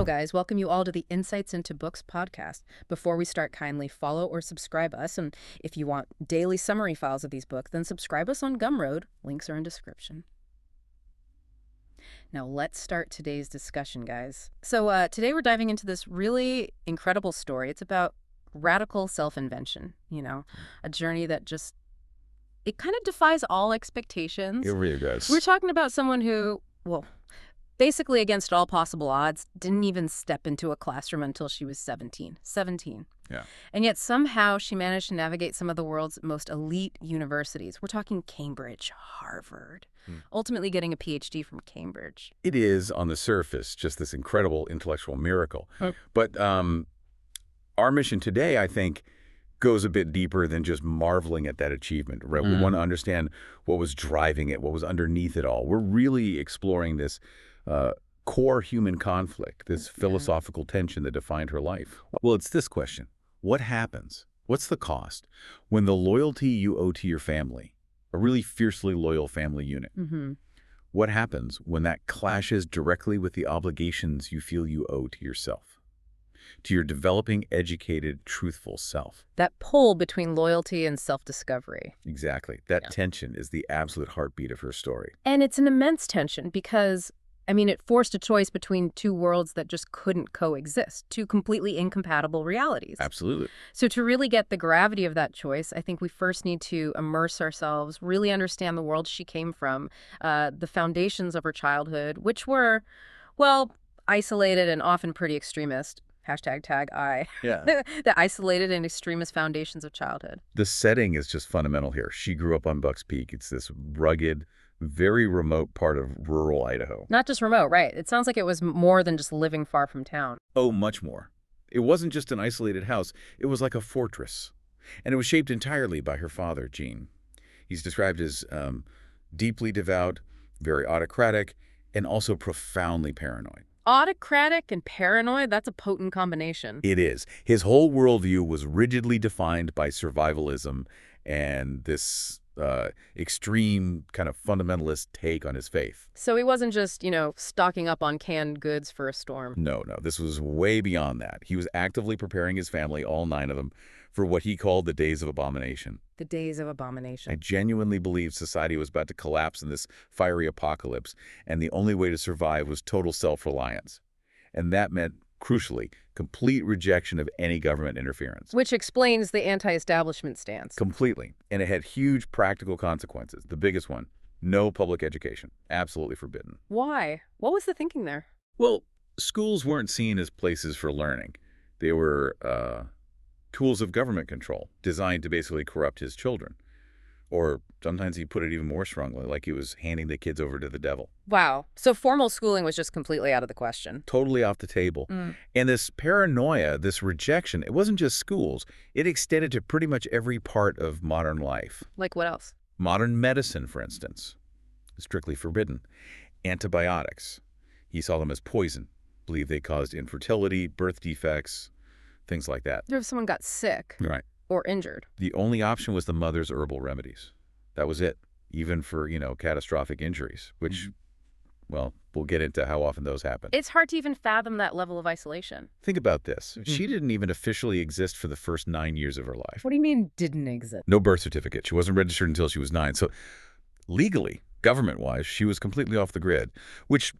guys. Welcome you all to the Insights into Books podcast. Before we start, kindly follow or subscribe us. And if you want daily summary files of these books, then subscribe us on Gumroad. Links are in description. Now, let's start today's discussion, guys. So today we're diving into this really incredible story. It's about radical self-invention, a journey that just, it kind of defies all expectations. It really does. We're talking about someone who, well, basically against all possible odds, didn't even step into a classroom until she was 17. 17. Yeah. And yet somehow she managed to navigate some of the world's most elite universities. We're talking Cambridge, Harvard, ultimately getting a PhD from Cambridge. It is, on the surface, just this incredible intellectual miracle. Oh. But our mission today, I think, goes a bit deeper than just marveling at that achievement, right? We want to understand what was driving it, what was underneath it all. We're really exploring this core human conflict, this philosophical tension that defined her life. Well, it's this question. What happens? What's the cost when the loyalty you owe to your family, a really fiercely loyal family unit, what happens when that clashes directly with the obligations you feel you owe to yourself, to your developing, educated, truthful self? That pull between loyalty and self-discovery. Exactly. That tension is the absolute heartbeat of her story. And it's an immense tension because, it forced a choice between two worlds that just couldn't coexist, two completely incompatible realities. Absolutely. So to really get the gravity of that choice, I think we first need to immerse ourselves, really understand the world she came from, the foundations of her childhood, which were, well, isolated and often pretty extremist. #tag Yeah. The isolated and extremist foundations of childhood. The setting is just fundamental here. She grew up on Bucks Peak. It's this rugged, very remote part of rural Idaho. Not just remote, right? It sounds like it was more than just living far from town. Oh, much more. It wasn't just an isolated house. It was like a fortress. And it was shaped entirely by her father, Gene. He's described as deeply devout, very autocratic, and also profoundly paranoid. Autocratic and paranoid, that's a potent combination. It is. His whole worldview was rigidly defined by survivalism and this extreme kind of fundamentalist take on his faith. So he wasn't just, stocking up on canned goods for a storm. No. This was way beyond that. He was actively preparing his family, all 9 of them, for what he called the days of abomination. The days of abomination. I genuinely believed society was about to collapse in this fiery apocalypse, and the only way to survive was total self-reliance. And that meant, crucially, complete rejection of any government interference. Which explains the anti-establishment stance. Completely. And it had huge practical consequences. The biggest one, no public education. Absolutely forbidden. Why? What was the thinking there? Well, schools weren't seen as places for learning. They were tools of government control, designed to basically corrupt his children. Or sometimes he put it even more strongly, like he was handing the kids over to the devil. Wow. So formal schooling was just completely out of the question. Totally off the table. And this paranoia, this rejection, it wasn't just schools. It extended to pretty much every part of modern life. Like what else? Modern medicine, for instance, strictly forbidden. Antibiotics. He saw them as poison, believed they caused infertility, birth defects, things like that. If someone got sick. Right. Or injured. The only option was the mother's herbal remedies. That was it, even for, catastrophic injuries, which, well, we'll get into how often those happen. It's hard to even fathom that level of isolation. Think about this. She didn't even officially exist for the first 9 years of her life. What do you mean didn't exist? No birth certificate. She wasn't registered until she was 9. So legally, government-wise, she was completely off the grid, which,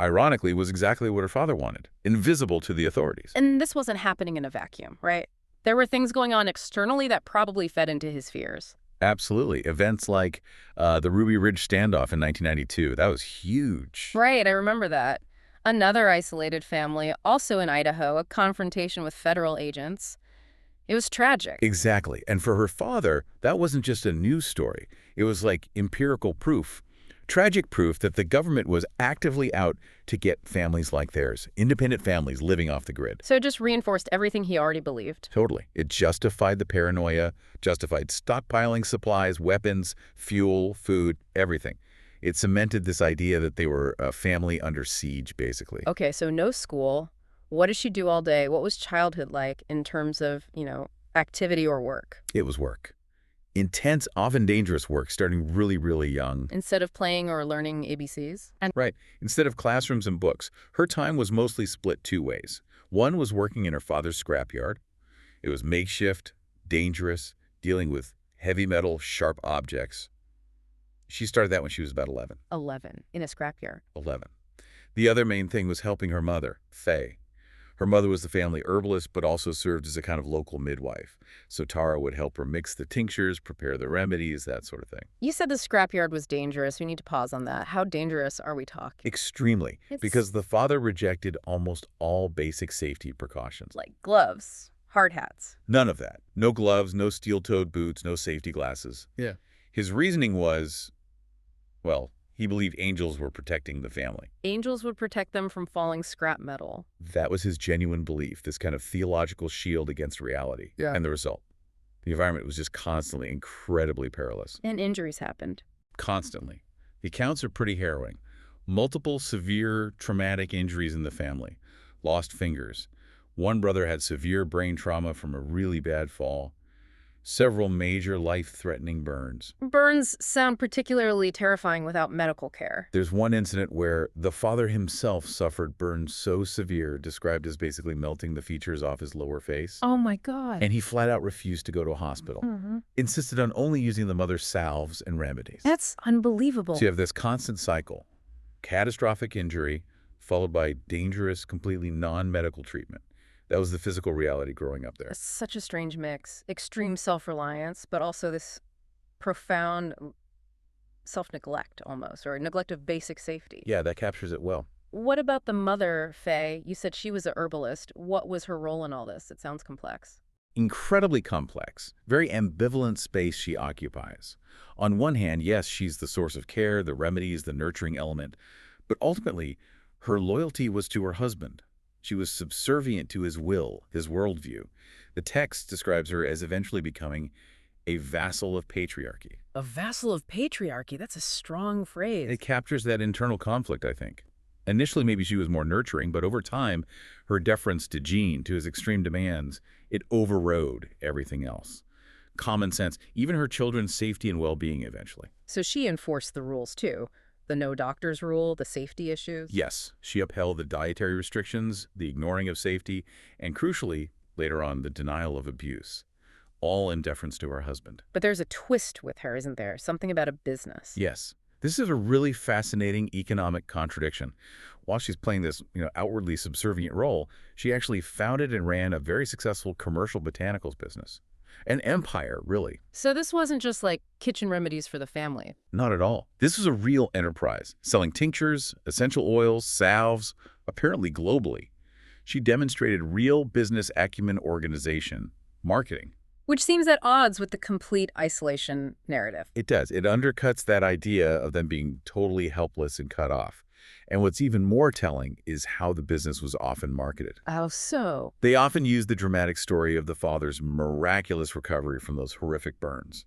ironically, was exactly what her father wanted, invisible to the authorities. And this wasn't happening in a vacuum, right? There were things going on externally that probably fed into his fears. Absolutely. Events like the Ruby Ridge standoff in 1992, that was huge. Right, I remember that. Another isolated family, also in Idaho, a confrontation with federal agents. It was tragic. Exactly. And for her father, that wasn't just a news story. It was like empirical proof. Tragic proof that the government was actively out to get families like theirs, independent families living off the grid. So it just reinforced everything he already believed. Totally. It justified the paranoia, justified stockpiling supplies, weapons, fuel, food, everything. It cemented this idea that they were a family under siege, basically. Okay, so no school. What did she do all day? What was childhood like in terms of, activity or work? It was work. Intense, often dangerous work starting really, really young. Instead of playing or learning ABCs. And Right. Instead of classrooms and books, her time was mostly split two ways. One was working in her father's scrapyard. It was makeshift, dangerous, dealing with heavy metal, sharp objects. She started that when she was about 11. 11 in a scrapyard. 11. The other main thing was helping her mother, Faye. Her mother was the family herbalist, but also served as a kind of local midwife. So Tara would help her mix the tinctures, prepare the remedies, that sort of thing. You said the scrapyard was dangerous. We need to pause on that. How dangerous are we talking? Extremely, because the father rejected almost all basic safety precautions. Like gloves, hard hats. None of that. No gloves, no steel-toed boots, no safety glasses. Yeah. His reasoning was, well, he believed angels were protecting the family. Angels would protect them from falling scrap metal. That was his genuine belief, this kind of theological shield against reality. Yeah. And the result, the environment was just constantly incredibly perilous. And injuries happened. Constantly. The accounts are pretty harrowing. Multiple severe traumatic injuries in the family. Lost fingers. One brother had severe brain trauma from a really bad fall. Several major life-threatening burns. Burns sound particularly terrifying without medical care. There's one incident where the father himself suffered burns so severe, described as basically melting the features off his lower face. Oh my God. And he flat out refused to go to a hospital. Insisted on only using the mother's salves and remedies. That's unbelievable. So you have this constant cycle. Catastrophic injury, followed by dangerous, completely non-medical treatment. That was the physical reality growing up there. It's such a strange mix. Extreme self-reliance, but also this profound self-neglect almost, or neglect of basic safety. Yeah, that captures it well. What about the mother, Faye? You said she was a herbalist. What was her role in all this? It sounds complex. Incredibly complex, very ambivalent space she occupies. On one hand, yes, she's the source of care, the remedies, the nurturing element. But ultimately, her loyalty was to her husband. She was subservient to his will, his worldview. The text describes her as eventually becoming a vassal of patriarchy. A vassal of patriarchy. That's a strong phrase. It captures that internal conflict, I think. Initially, maybe she was more nurturing, but over time, her deference to Gene, to his extreme demands, it overrode everything else. Common sense, even her children's safety and well-being eventually. So she enforced the rules too. The no doctors rule, the safety issues. Yes, she upheld the dietary restrictions, the ignoring of safety, and crucially, later on, the denial of abuse, all in deference to her husband. But there's a twist with her, isn't there? Something about a business. Yes. This is a really fascinating economic contradiction. While she's playing this, outwardly subservient role, she actually founded and ran a very successful commercial botanicals business. An empire, really. So this wasn't just like kitchen remedies for the family. Not at all. This was a real enterprise, selling tinctures, essential oils, salves, apparently globally. She demonstrated real business acumen, organization, marketing. Which seems at odds with the complete isolation narrative. It does. It undercuts that idea of them being totally helpless and cut off. And what's even more telling is how the business was often marketed. How so? They often use the dramatic story of the father's miraculous recovery from those horrific burns,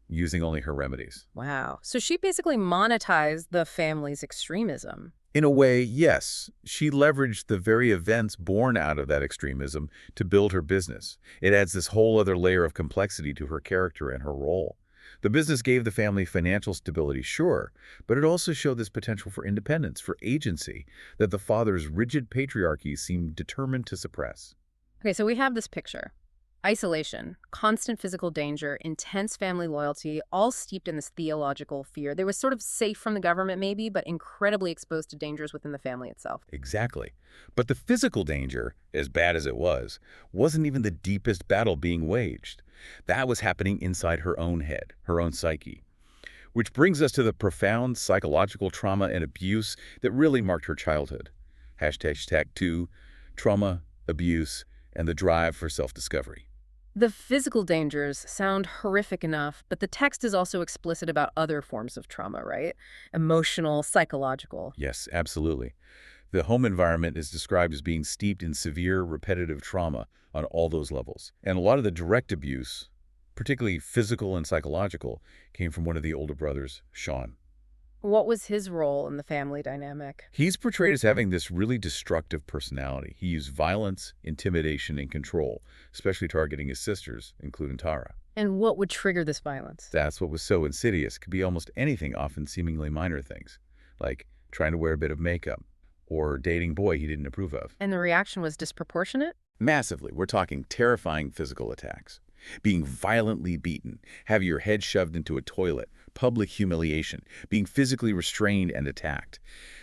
using only her remedies. Wow. So she basically monetized the family's extremism. In a way, yes. She leveraged the very events born out of that extremism to build her business. It adds this whole other layer of complexity to her character and her role. The business gave the family financial stability, sure, but it also showed this potential for independence, for agency, that the father's rigid patriarchy seemed determined to suppress. Okay, so we have this picture. Isolation, constant physical danger, intense family loyalty, all steeped in this theological fear. They were sort of safe from the government maybe, but incredibly exposed to dangers within the family itself. Exactly. But the physical danger, as bad as it was, wasn't even the deepest battle being waged. That was happening inside her own head, her own psyche. Which brings us to the profound psychological trauma and abuse that really marked her childhood. #2, trauma, abuse, and the drive for self-discovery. The physical dangers sound horrific enough, but the text is also explicit about other forms of trauma, right? Emotional, psychological. Yes, absolutely. The home environment is described as being steeped in severe, repetitive trauma on all those levels. And a lot of the direct abuse, particularly physical and psychological, came from one of the older brothers, Sean. What was his role in the family dynamic? He's portrayed as having this really destructive personality. He used violence, intimidation, and control, especially targeting his sisters, including Tara. And what would trigger this violence? That's what was so insidious. It could be almost anything, often seemingly minor things, like trying to wear a bit of makeup or dating a boy he didn't approve of. And the reaction was disproportionate? Massively. We're talking terrifying physical attacks. Being violently beaten, having your head shoved into a toilet, public humiliation, being physically restrained and attacked.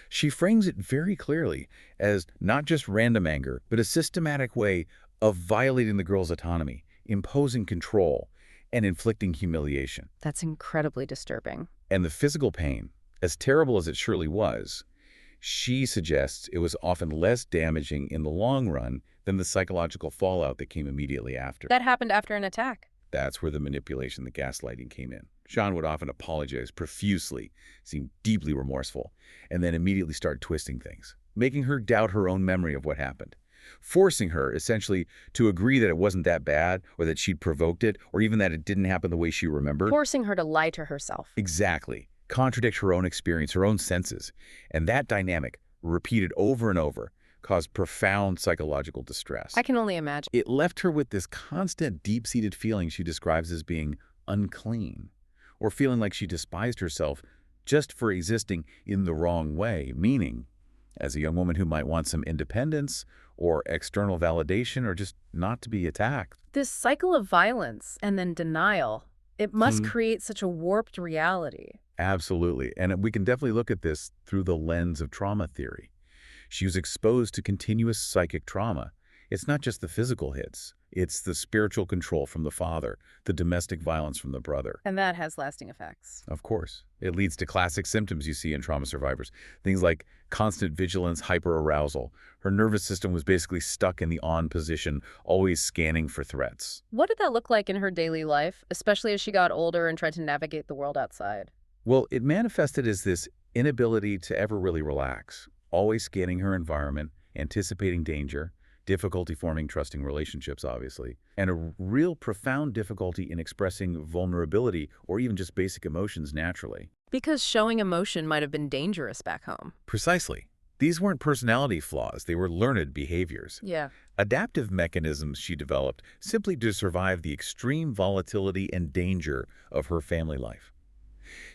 She frames it very clearly as not just random anger, but a systematic way of violating the girl's autonomy, imposing control, and inflicting humiliation. That's incredibly disturbing. And the physical pain, as terrible as it surely was, she suggests it was often less damaging in the long run than the psychological fallout that came immediately after. That happened after an attack. That's where the manipulation, the gaslighting came in. Sean would often apologize profusely, seem deeply remorseful, and then immediately start twisting things, making her doubt her own memory of what happened, forcing her, essentially, to agree that it wasn't that bad, or that she'd provoked it, or even that it didn't happen the way she remembered. Forcing her to lie to herself. Exactly. Contradict her own experience, her own senses. And that dynamic, repeated over and over, caused profound psychological distress. I can only imagine. It left her with this constant, deep-seated feeling she describes as being unclean, or feeling like she despised herself just for existing in the wrong way, meaning, as a young woman who might want some independence or external validation or just not to be attacked. This cycle of violence and then denial, it must create such a warped reality. Absolutely. And we can definitely look at this through the lens of trauma theory. She was exposed to continuous psychic trauma. It's not just the physical hits. It's the spiritual control from the father, the domestic violence from the brother. And that has lasting effects. Of course. It leads to classic symptoms you see in trauma survivors. Things like constant vigilance, hyperarousal. Her nervous system was basically stuck in the on position, always scanning for threats. What did that look like in her daily life, especially as she got older and tried to navigate the world outside? Well, it manifested as this inability to ever really relax, always scanning her environment, anticipating danger, difficulty forming trusting relationships, obviously, and a real profound difficulty in expressing vulnerability or even just basic emotions naturally. Because showing emotion might have been dangerous back home. Precisely. These weren't personality flaws, they were learned behaviors. Yeah. Adaptive mechanisms she developed simply to survive the extreme volatility and danger of her family life.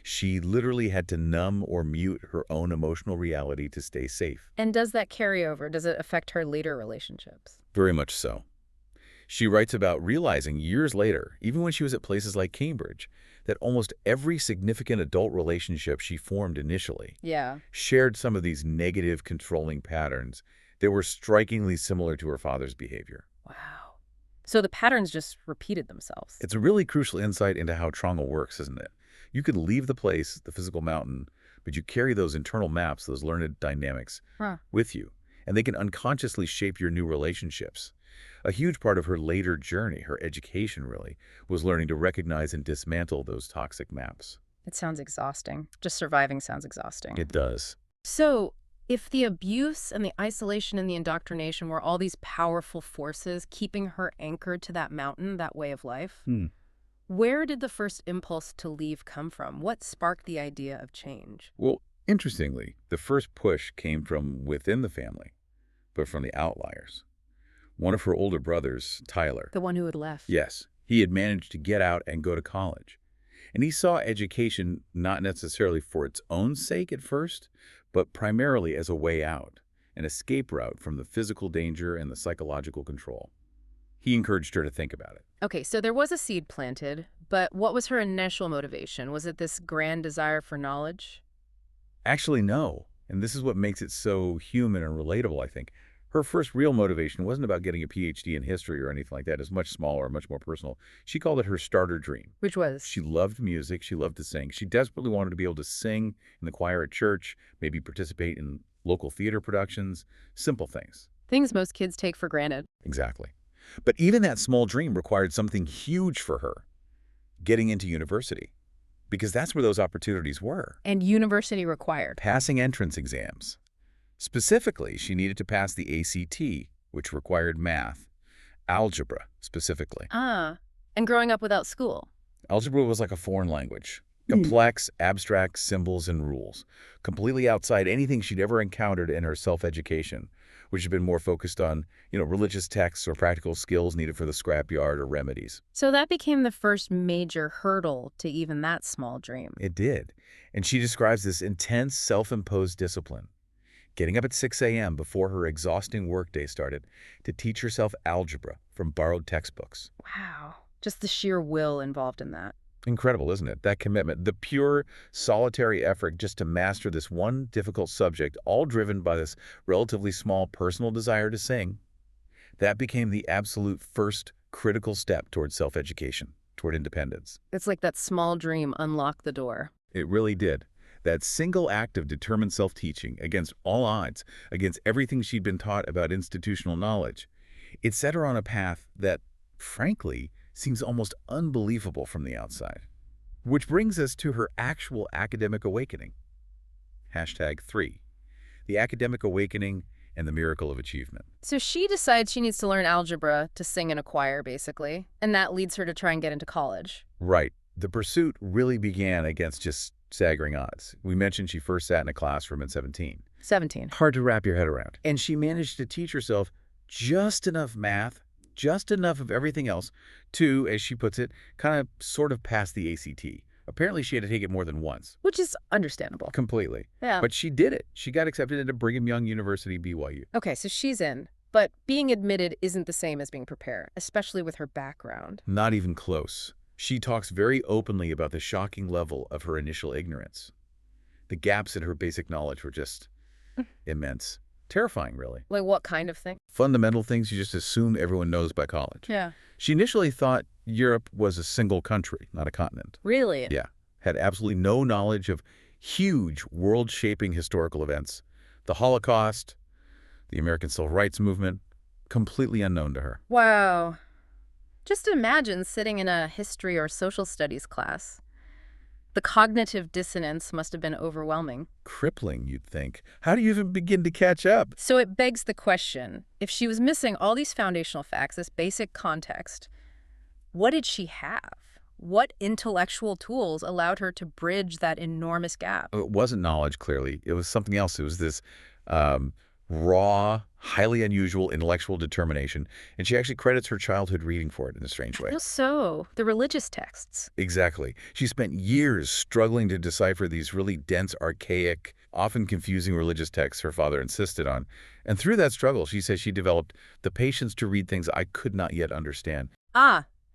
She literally had to numb or mute her own emotional reality to stay safe. And does that carry over? Does it affect her later relationships? Very much so. She writes about realizing years later, even when she was at places like Cambridge, that almost every significant adult relationship she formed initially shared some of these negative controlling patterns that were strikingly similar to her father's behavior. Wow. So the patterns just repeated themselves. It's a really crucial insight into how trauma works, isn't it? You could leave the place, the physical mountain, but you carry those internal maps, those learned dynamics with you, and they can unconsciously shape your new relationships. A huge part of her later journey, her education really, was learning to recognize and dismantle those toxic maps. It sounds exhausting. Just surviving sounds exhausting. It does. So if the abuse and the isolation and the indoctrination were all these powerful forces keeping her anchored to that mountain, that way of life, where did the first impulse to leave come from? What sparked the idea of change? Well, interestingly, the first push came from within the family, but from the outliers. One of her older brothers, Tyler. The one who had left. Yes, he had managed to get out and go to college. And he saw education not necessarily for its own sake at first, but primarily as a way out, an escape route from the physical danger and the psychological control. He encouraged her to think about it. Okay, so there was a seed planted, but what was her initial motivation? Was it this grand desire for knowledge? Actually, no. And this is what makes it so human and relatable, I think. Her first real motivation wasn't about getting a PhD in history or anything like that. It's much smaller, much more personal. She called it her starter dream. Which was? She loved music. She loved to sing. She desperately wanted to be able to sing in the choir at church, maybe participate in local theater productions, simple things. Things most kids take for granted. Exactly. But even that small dream required something huge for her, getting into university, because that's where those opportunities were. And university required. Passing entrance exams. Specifically, she needed to pass the ACT, which required math, algebra specifically. And growing up without school. Algebra was like a foreign language. Complex, abstract symbols and rules, completely outside anything she'd ever encountered in her self-education, which had been more focused on, religious texts or practical skills needed for the scrapyard or remedies. So that became the first major hurdle to even that small dream. It did. And she describes this intense, self-imposed discipline, getting up at 6 a.m. before her exhausting workday started to teach herself algebra from borrowed textbooks. Wow. Just the sheer will involved in that. Incredible, isn't it? That commitment, the pure, solitary effort just to master this one difficult subject, all driven by this relatively small personal desire to sing. That became the absolute first critical step toward self-education, toward independence. It's like that small dream unlocked the door. It really did. That single act of determined self-teaching against all odds, against everything she'd been taught about institutional knowledge, it set her on a path that, frankly, seems almost unbelievable from the outside. Which brings us to her actual academic awakening. #3. The academic awakening and the miracle of achievement. So she decides she needs to learn algebra to sing in a choir, basically, and that leads her to try and get into college. Right. The pursuit really began against just staggering odds. We mentioned she first sat in a classroom at 17. 17. Hard to wrap your head around. And she managed to teach herself just enough math, just enough of everything else to, as she puts it, kind of sort of pass the ACT. Apparently she had to take it more than once. Which is understandable. Completely. Yeah. But she did it. She got accepted into Brigham Young University, BYU. Okay, so she's in. But being admitted isn't the same as being prepared, especially with her background. Not even close. She talks very openly about the shocking level of her initial ignorance. The gaps in her basic knowledge were just immense. Terrifying, really. Like what kind of thing? Fundamental things you just assume everyone knows by college. Yeah. She initially thought Europe was a single country, not a continent. Really? Yeah. Had absolutely no knowledge of huge world-shaping historical events. The Holocaust, the American Civil Rights Movement, completely unknown to her. Wow. Just imagine sitting in a history or social studies class. The cognitive dissonance must have been overwhelming. Crippling, you'd think. How do you even begin to catch up? So it begs the question, if she was missing all these foundational facts, this basic context, what did she have? What intellectual tools allowed her to bridge that enormous gap? It wasn't knowledge, clearly. It was something else. It was this raw, highly unusual intellectual determination. And she actually credits her childhood reading for it in a strange way. So, the religious texts. Exactly. She spent years struggling to decipher these really dense, archaic, often confusing religious texts her father insisted on. And through that struggle, she says she developed the patience to read things I could not yet understand.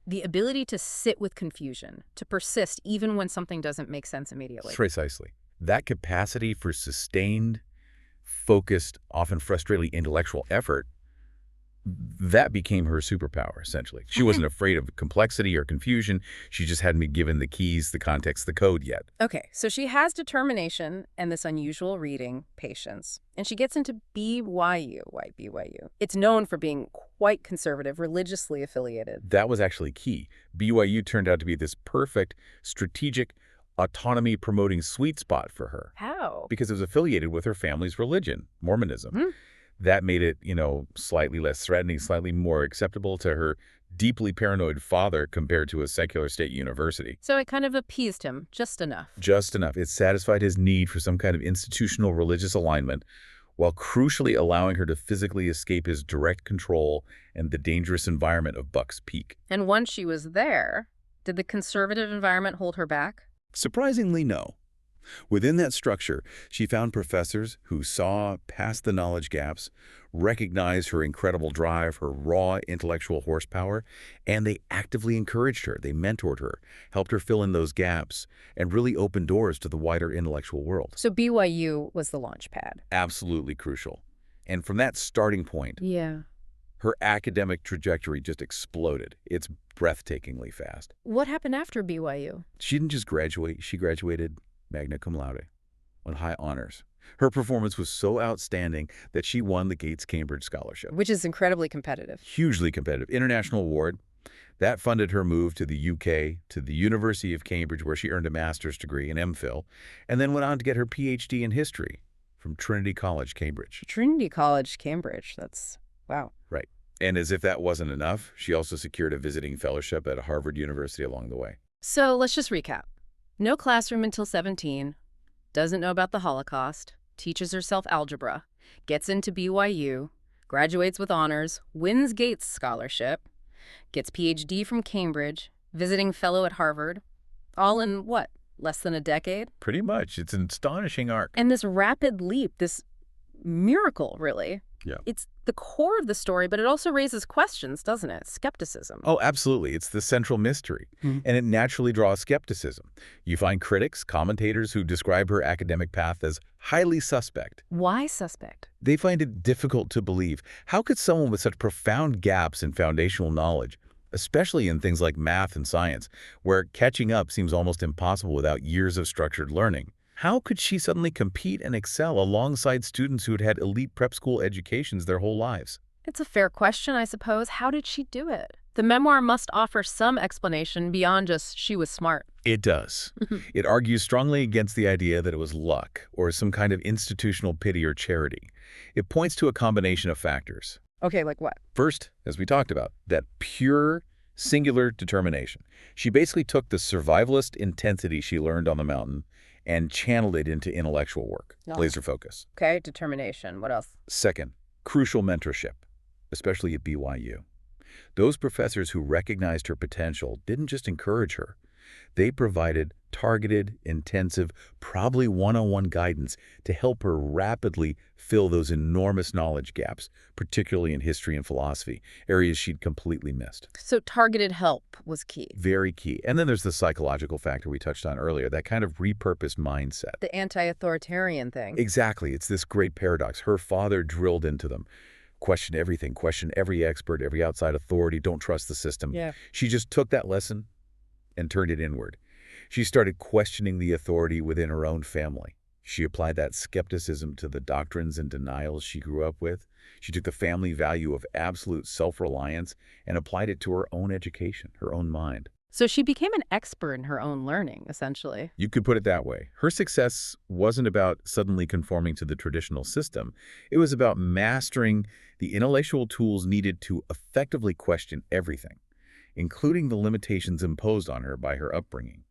The ability to sit with confusion, to persist even when something doesn't make sense immediately. Precisely. That capacity for sustained, focused, often frustratingly intellectual effort, that became her superpower, essentially. She wasn't afraid of complexity or confusion. She just hadn't been given the keys, the context, the code yet. Okay, so she has determination and this unusual reading, patience, and she gets into BYU. Why BYU? It's known for being quite conservative, religiously affiliated. That was actually key. BYU turned out to be this perfect, strategic, autonomy-promoting sweet spot for her. How? Because it was affiliated with her family's religion, Mormonism. That made it, slightly less threatening, slightly more acceptable to her deeply paranoid father compared to a secular state university. So it kind of appeased him, just enough. Just enough. It satisfied his need for some kind of institutional religious alignment, while crucially allowing her to physically escape his direct control and the dangerous environment of Buck's Peak. And once she was there, did the conservative environment hold her back? Surprisingly, no. Within that structure, she found professors who saw past the knowledge gaps, recognized her incredible drive, her raw intellectual horsepower, and they actively encouraged her. They mentored her, helped her fill in those gaps, and really opened doors to the wider intellectual world. So BYU was the launch pad. Absolutely crucial. And from that starting point, Yeah. her academic trajectory just exploded. It's breathtakingly fast. What happened after BYU? She didn't just graduate, she graduated magna cum laude on high honors. Her performance was so outstanding that she won the Gates Cambridge Scholarship. Which is incredibly competitive. Hugely competitive. International award. That funded her move to the UK, to the University of Cambridge, where she earned a master's degree, an MPhil, and then went on to get her PhD in history from Trinity College, Cambridge. Trinity College, Cambridge. That's, wow. Right. And as if that wasn't enough, she also secured a visiting fellowship at Harvard University along the way. So let's just recap. No classroom until 17, doesn't know about the Holocaust, teaches herself algebra, gets into BYU, graduates with honors, wins Gates Scholarship, gets PhD from Cambridge, visiting fellow at Harvard, all in what, less than a decade? Pretty much. It's an astonishing arc. And this rapid leap, this miracle, really. Yeah. It's the core of the story, but it also raises questions, doesn't it? Skepticism. Oh, absolutely. It's the central mystery, Mhm. and it naturally draws skepticism. You find critics, commentators who describe her academic path as highly suspect. Why suspect? They find it difficult to believe. How could someone with such profound gaps in foundational knowledge, especially in things like math and science, where catching up seems almost impossible without years of structured learning, how could she suddenly compete and excel alongside students who had had elite prep school educations their whole lives? It's a fair question, I suppose. How did she do it? The memoir must offer some explanation beyond just she was smart. It does. It argues strongly against the idea that it was luck or some kind of institutional pity or charity. It points to a combination of factors. Okay, like what? First, as we talked about, that pure, singular determination. She basically took the survivalist intensity she learned on the mountain and channeled it into intellectual work, Oh. laser focus. Okay, determination. What else? Second, crucial mentorship, especially at BYU. Those professors who recognized her potential didn't just encourage her. They provided targeted, intensive, probably one-on-one guidance to help her rapidly fill those enormous knowledge gaps, particularly in history and philosophy, areas she'd completely missed. So targeted help was key. Very key. And then there's the psychological factor we touched on earlier, that kind of repurposed mindset. The anti-authoritarian thing. Exactly. It's this great paradox. Her father drilled into them. Question everything. Question every expert, every outside authority. Don't trust the system. Yeah. She just took that lesson and turned it inward. She started questioning the authority within her own family. She applied that skepticism to the doctrines and denials she grew up with. She took the family value of absolute self-reliance and applied it to her own education, her own mind. So she became an expert in her own learning, essentially. You could put it that way. Her success wasn't about suddenly conforming to the traditional system. It was about mastering the intellectual tools needed to effectively question everything, including the limitations imposed on her by her upbringing.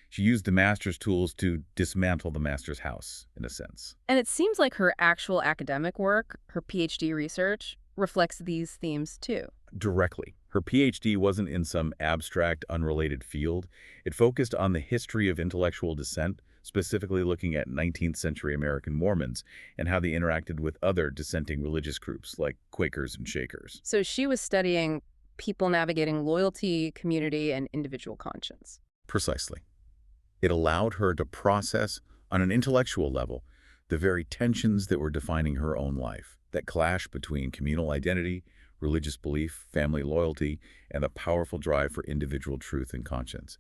She used the master's tools to dismantle the master's house, in a sense. And it seems like her actual academic work, her PhD research, reflects these themes too. Directly. Her PhD wasn't in some abstract, unrelated field. It focused on the history of intellectual dissent, specifically looking at 19th century American Mormons and how they interacted with other dissenting religious groups like Quakers and Shakers. So she was studying people navigating loyalty, community, and individual conscience. Precisely. It allowed her to process, on an intellectual level, the very tensions that were defining her own life, that clash between communal identity, religious belief, family loyalty, and the powerful drive for individual truth and conscience.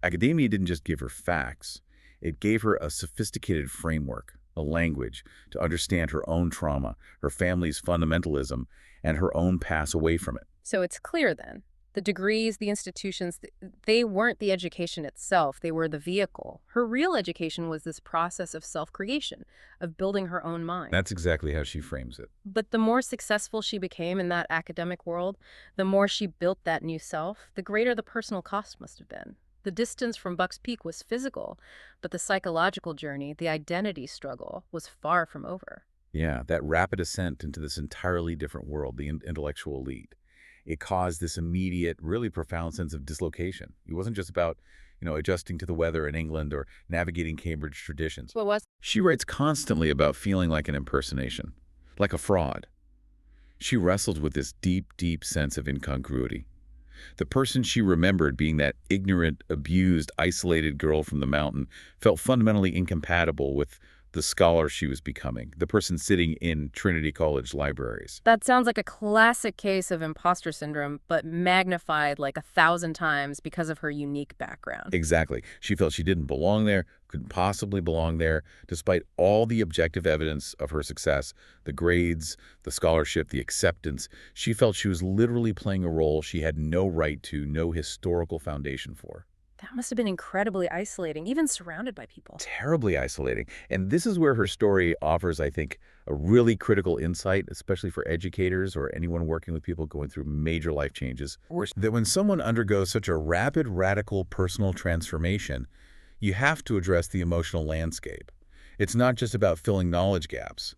Academia didn't just give her facts. It gave her a sophisticated framework, a language, to understand her own trauma, her family's fundamentalism, and her own pass away from it. So it's clear then, the degrees, the institutions, they weren't the education itself, they were the vehicle. Her real education was this process of self-creation, of building her own mind. That's exactly how she frames it. But the more successful she became in that academic world, the more she built that new self, the greater the personal cost must have been. The distance from Buck's Peak was physical, but the psychological journey, the identity struggle, was far from over. Yeah, that rapid ascent into this entirely different world, the intellectual elite. It caused this immediate, really profound sense of dislocation. It wasn't just about, adjusting to the weather in England or navigating Cambridge traditions. What was? She writes constantly about feeling like an impersonation, like a fraud. She wrestled with this deep, deep sense of incongruity. The person she remembered being that ignorant, abused, isolated girl from the mountain felt fundamentally incompatible with the scholar she was becoming, the person sitting in Trinity College libraries. That sounds like a classic case of imposter syndrome, but magnified like 1,000 times because of her unique background. Exactly. She felt she didn't belong there, couldn't possibly belong there, despite all the objective evidence of her success, the grades, the scholarship, the acceptance. She felt she was literally playing a role she had no right to, no historical foundation for. That must have been incredibly isolating, even surrounded by people. Terribly isolating. And this is where her story offers, I think, a really critical insight, especially for educators or anyone working with people going through major life changes. That when someone undergoes such a rapid, radical personal transformation, You have to address the emotional landscape. It's not just about filling knowledge gaps.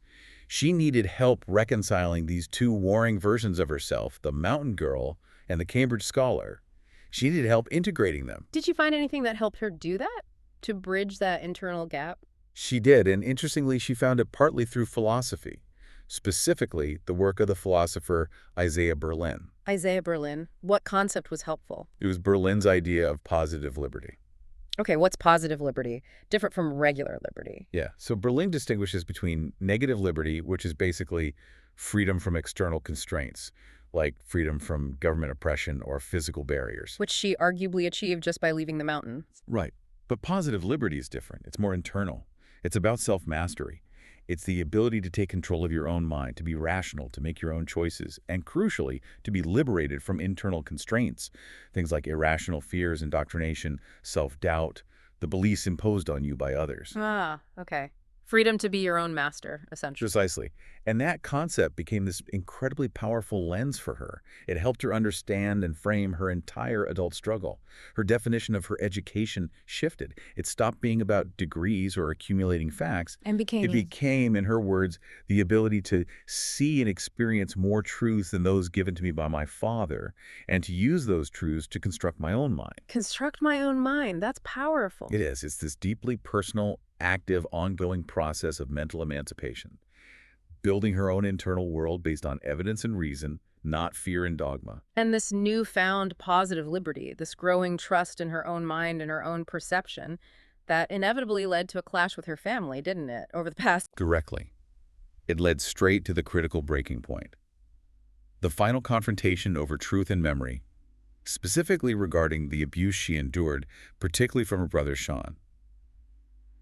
She needed help reconciling these two warring versions of herself, the mountain girl and the Cambridge scholar. She needed help integrating them. Did you find anything that helped her do that? To bridge that internal gap? She did, and interestingly, she found it partly through philosophy, specifically the work of the philosopher Isaiah Berlin. Isaiah Berlin. What concept was helpful? It was Berlin's idea of positive liberty. Okay, what's positive liberty? Different from regular liberty. Yeah, so Berlin distinguishes between negative liberty, which is basically freedom from external constraints, like freedom from government oppression or physical barriers. Which she arguably achieved just by leaving the mountain. Right. But positive liberty is different. It's more internal. It's about self-mastery. It's the ability to take control of your own mind, to be rational, to make your own choices, and crucially, to be liberated from internal constraints. Things like irrational fears, indoctrination, self-doubt, the beliefs imposed on you by others. Ah, okay. Freedom to be your own master, essentially. Precisely. And that concept became this incredibly powerful lens for her. It helped her understand and frame her entire adult struggle. Her definition of her education shifted. It stopped being about degrees or accumulating facts. And became. It became, in her words, the ability to see and experience more truths than those given to me by my father, and to use those truths to construct my own mind. Construct my own mind. That's powerful. It is. It's this deeply personal, active, ongoing process of mental emancipation, building her own internal world based on evidence and reason, not fear and dogma. And this newfound positive liberty, this growing trust in her own mind and her own perception, that inevitably led to a clash with her family, didn't it, over the past? Directly. It led straight to the critical breaking point. The final confrontation over truth and memory, specifically regarding the abuse she endured, particularly from her brother Sean.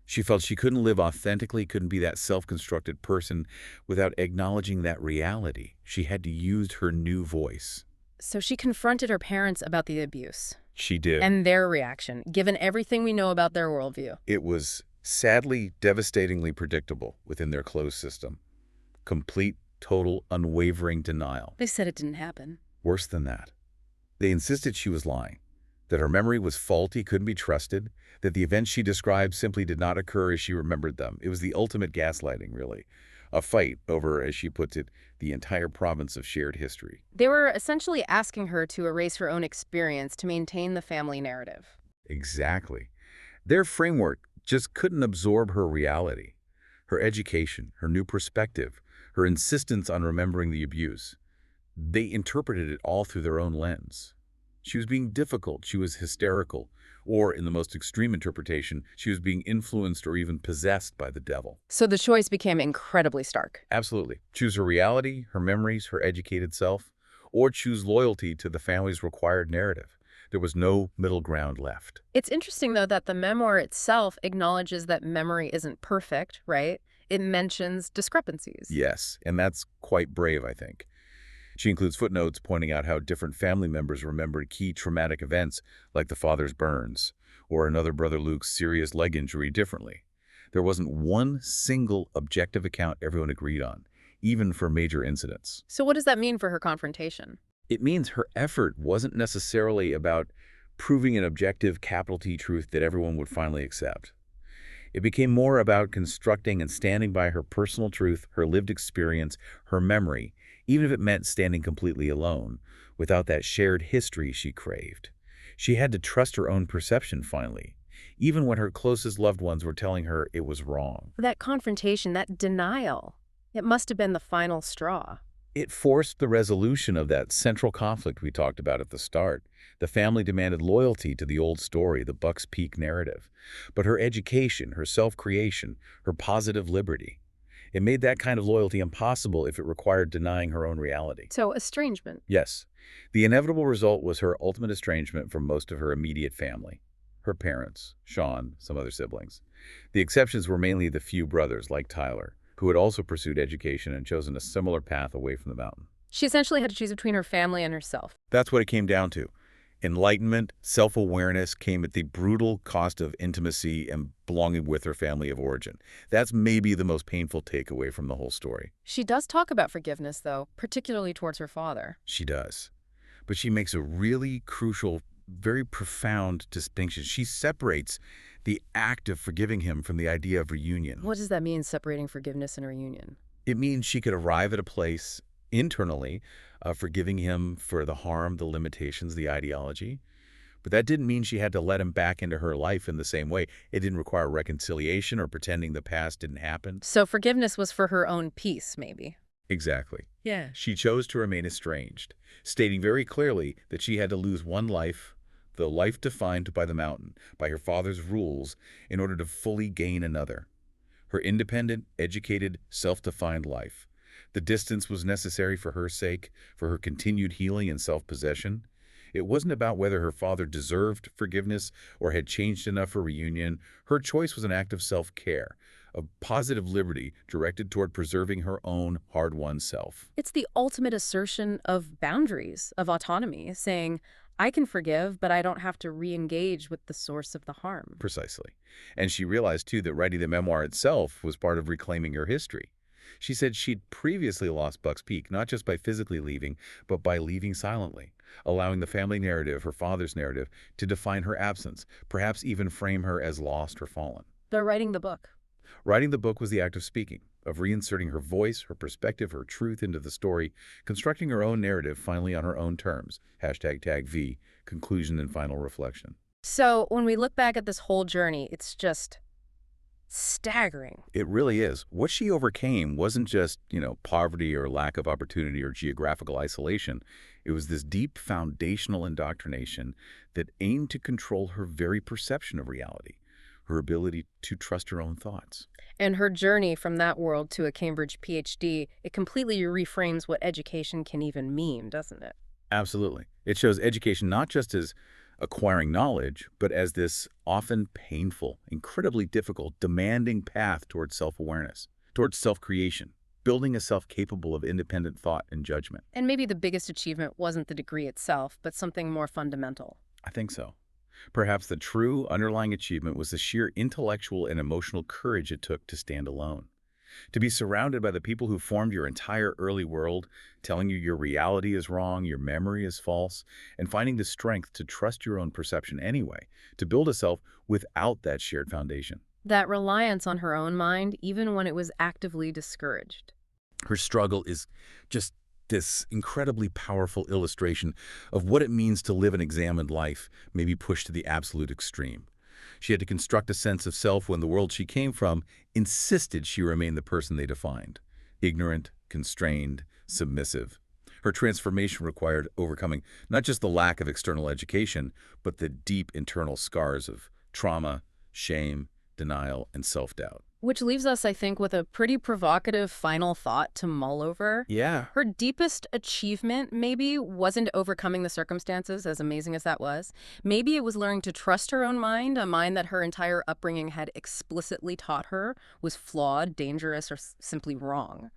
She felt she couldn't live authentically, couldn't be that self-constructed person without acknowledging that reality. She had to use her new voice. So she confronted her parents about the abuse. She did. And their reaction, given everything we know about their worldview. It was sadly, devastatingly predictable within their closed system. Complete, total, unwavering denial. They said it didn't happen. Worse than that. They insisted she was lying, that her memory was faulty, couldn't be trusted, that the events she described simply did not occur as she remembered them. It was the ultimate gaslighting, really. A fight over, as she puts it, the entire province of shared history. They were essentially asking her to erase her own experience to maintain the family narrative. Exactly. Their framework just couldn't absorb her reality, her education, her new perspective, her insistence on remembering the abuse. They interpreted it all through their own lens. She was being difficult, she was hysterical, or, in the most extreme interpretation, she was being influenced or even possessed by the devil. So the choice became incredibly stark. Absolutely. Choose her reality, her memories, her educated self, or choose loyalty to the family's required narrative. There was no middle ground left. It's interesting, though, that the memoir itself acknowledges that memory isn't perfect, right? It mentions discrepancies. Yes, and that's quite brave, I think. She includes footnotes pointing out how different family members remembered key traumatic events like the father's burns or another brother Luke's serious leg injury differently. There wasn't one single objective account everyone agreed on, even for major incidents. So what does that mean for her confrontation? It means her effort wasn't necessarily about proving an objective capital T truth that everyone would finally accept. It became more about constructing and standing by her personal truth, her lived experience, her memory, even if it meant standing completely alone, without that shared history she craved. She had to trust her own perception finally, even when her closest loved ones were telling her it was wrong. That confrontation, that denial, it must have been the final straw. It forced the resolution of that central conflict we talked about at the start. The family demanded loyalty to the old story, the Buck's Peak narrative. But her education, her self-creation, her positive liberty, it made that kind of loyalty impossible if it required denying her own reality. So estrangement. Yes. The inevitable result was her ultimate estrangement from most of her immediate family. Her parents, Sean, some other siblings. The exceptions were mainly the few brothers, like Tyler, who had also pursued education and chosen a similar path away from the mountain. She essentially had to choose between her family and herself. That's what it came down to. Enlightenment, self-awareness came at the brutal cost of intimacy and belonging with her family of origin. That's maybe the most painful takeaway from the whole story. She does talk about forgiveness, though, particularly towards her father. She does. But she makes a really crucial, very profound distinction. She separates the act of forgiving him from the idea of reunion. What does that mean, separating forgiveness and a reunion? It means she could arrive at a place internally of forgiving him for the harm, the limitations, the ideology. But that didn't mean she had to let him back into her life in the same way. It didn't require reconciliation or pretending the past didn't happen. So forgiveness was for her own peace, maybe. Exactly. Yeah. She chose to remain estranged, stating very clearly that she had to lose one life, the life defined by the mountain, by her father's rules, in order to fully gain another. Her independent, educated, self-defined life. The distance was necessary for her sake, for her continued healing and self-possession. It wasn't about whether her father deserved forgiveness or had changed enough for reunion. Her choice was an act of self-care, of positive liberty directed toward preserving her own hard-won self. It's the ultimate assertion of boundaries, of autonomy, saying, I can forgive, but I don't have to re-engage with the source of the harm. Precisely. And she realized, too, that writing the memoir itself was part of reclaiming her history. She said she'd previously lost Buck's Peak, not just by physically leaving, but by leaving silently, allowing the family narrative, her father's narrative, to define her absence, perhaps even frame her as lost or fallen. They're writing the book. Writing the book was the act of speaking, of reinserting her voice, her perspective, her truth into the story, constructing her own narrative finally on her own terms. #tag V, conclusion and final reflection. So when we look back at this whole journey, it's just staggering. It really is. What she overcame wasn't just, poverty or lack of opportunity or geographical isolation. It was this deep foundational indoctrination that aimed to control her very perception of reality, her ability to trust her own thoughts. And her journey from that world to a Cambridge PhD, it completely reframes what education can even mean, doesn't it? Absolutely. It shows education not just as acquiring knowledge, but as this often painful, incredibly difficult, demanding path towards self-awareness, towards self-creation, building a self capable of independent thought and judgment. And maybe the biggest achievement wasn't the degree itself, but something more fundamental. I think so. Perhaps the true underlying achievement was the sheer intellectual and emotional courage it took to stand alone. To be surrounded by the people who formed your entire early world, telling you your reality is wrong, your memory is false, and finding the strength to trust your own perception anyway, to build a self without that shared foundation. That reliance on her own mind, even when it was actively discouraged. Her struggle is just this incredibly powerful illustration of what it means to live an examined life, maybe pushed to the absolute extreme. She had to construct a sense of self when the world she came from insisted she remain the person they defined. Ignorant, constrained, submissive. Her transformation required overcoming not just the lack of external education, but the deep internal scars of trauma, shame, denial, and self-doubt. Which leaves us, I think, with a pretty provocative final thought to mull over. Yeah. Her deepest achievement maybe wasn't overcoming the circumstances, as amazing as that was. Maybe it was learning to trust her own mind, a mind that her entire upbringing had explicitly taught her was flawed, dangerous, or simply wrong.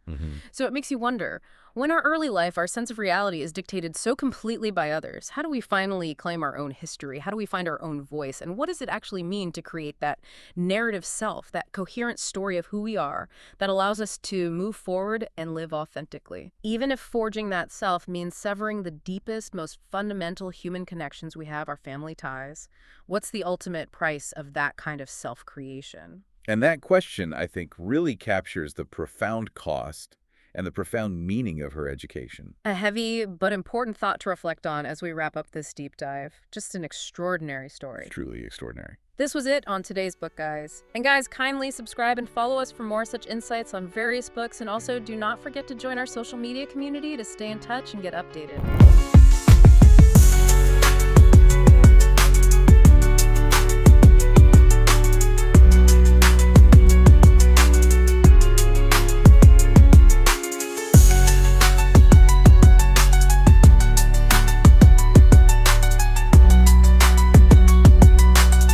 So it makes you wonder, when our early life, our sense of reality is dictated so completely by others, how do we finally claim our own history? How do we find our own voice? And what does it actually mean to create that narrative self, that coherent story of who we are that allows us to move forward and live authentically? Even if forging that self means severing the deepest, most fundamental human connections we have, our family ties, what's the ultimate price of that kind of self-creation? And that question, I think, really captures the profound cost and the profound meaning of her education. A heavy but important thought to reflect on as we wrap up this deep dive. Just an extraordinary story. Truly extraordinary. This was it on today's book, guys. And guys, kindly subscribe and follow us for more such insights on various books. And also do not forget to join our social media community to stay in touch and get updated.